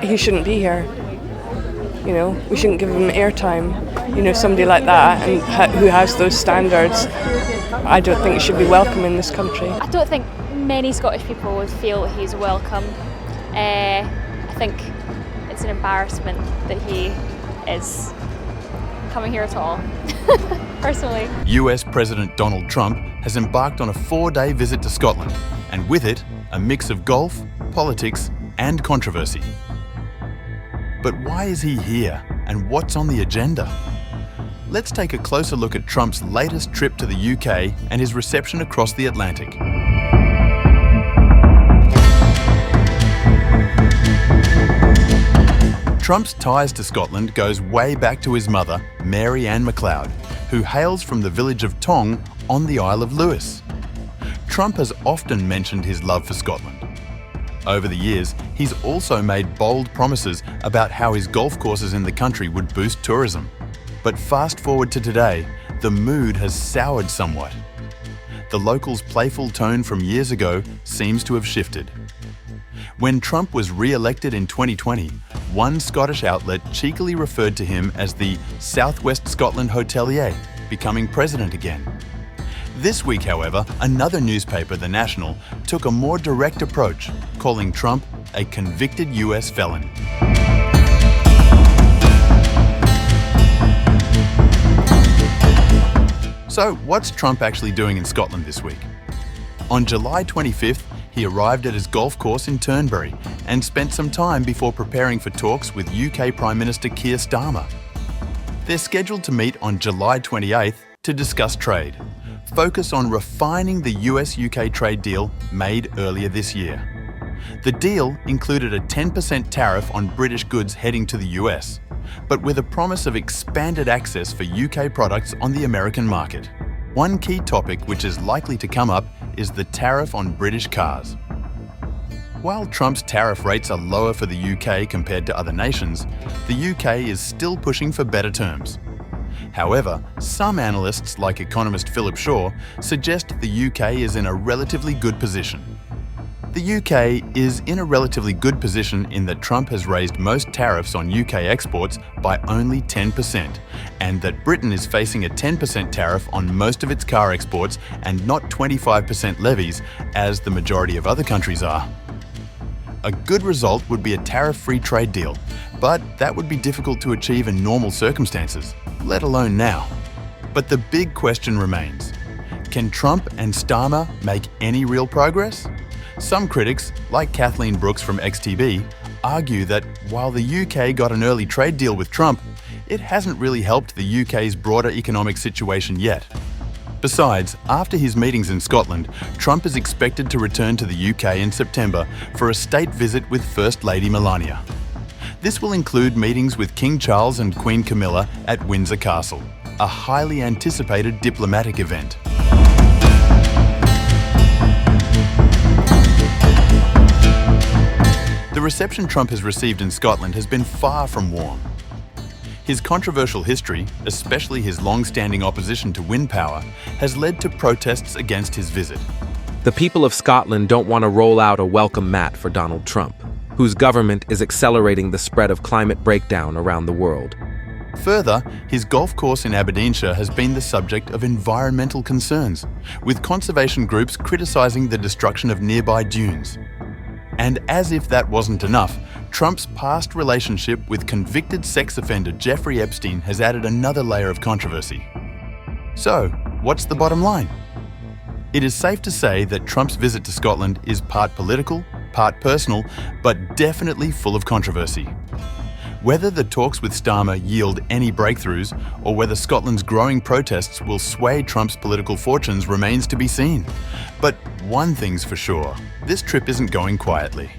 he shouldn't be here. You know, we shouldn't give him airtime. You know, somebody like that and who has those standards, I don't think should be welcome in this country. I don't think many Scottish people would feel he's welcome. I think it's an embarrassment that he is coming here at all, personally. US President Donald Trump has embarked on a 4-day visit to Scotland, and with it, a mix of golf, politics, and controversy. But why is he here, and what's on the agenda? Let's take a closer look at Trump's latest trip to the UK and his reception across the Atlantic. Trump's ties to Scotland goes way back to his mother, Mary Ann MacLeod, who hails from the village of Tong on the Isle of Lewis. Trump has often mentioned his love for Scotland. Over the years, he's also made bold promises about how his golf courses in the country would boost tourism. But fast forward to today, the mood has soured somewhat. The locals' playful tone from years ago seems to have shifted. When Trump was re-elected in 2020, one Scottish outlet cheekily referred to him as the Southwest Scotland hotelier, becoming president again. This week, however, another newspaper, The National, took a more direct approach, calling Trump a convicted US felon. So, what's Trump actually doing in Scotland this week? On July 25th, he arrived at his golf course in Turnberry and spent some time before preparing for talks with UK Prime Minister Keir Starmer. They're scheduled to meet on July 28th to discuss trade, focus on refining the US-UK trade deal made earlier this year. The deal included a 10% tariff on British goods heading to the US, but with a promise of expanded access for UK products on the American market. One key topic which is likely to come up is the tariff on British cars. While Trump's tariff rates are lower for the UK compared to other nations, the UK is still pushing for better terms. However, some analysts, like economist Philip Shaw, suggest the UK is in a relatively good position. The UK is in a relatively good position in that Trump has raised most tariffs on UK exports by only 10%, and that Britain is facing a 10% tariff on most of its car exports and not 25% levies, as the majority of other countries are. A good result would be a tariff-free trade deal, but that would be difficult to achieve in normal circumstances, let alone now. But the big question remains: can Trump and Starmer make any real progress? Some critics, like Kathleen Brooks from XTB, argue that while the UK got an early trade deal with Trump, it hasn't really helped the UK's broader economic situation yet. Besides, after his meetings in Scotland, Trump is expected to return to the UK in September for a state visit with First Lady Melania. This will include meetings with King Charles and Queen Camilla at Windsor Castle, a highly anticipated diplomatic event. The reception Trump has received in Scotland has been far from warm. His controversial history, especially his long-standing opposition to wind power, has led to protests against his visit. The people of Scotland don't want to roll out a welcome mat for Donald Trump, whose government is accelerating the spread of climate breakdown around the world. Further, his golf course in Aberdeenshire has been the subject of environmental concerns, with conservation groups criticising the destruction of nearby dunes. And as if that wasn't enough, Trump's past relationship with convicted sex offender Jeffrey Epstein has added another layer of controversy. So, what's the bottom line? It is safe to say that Trump's visit to Scotland is part political, part personal, but definitely full of controversy. Whether the talks with Starmer yield any breakthroughs, or whether Scotland's growing protests will sway Trump's political fortunes, remains to be seen. But one thing's for sure, this trip isn't going quietly.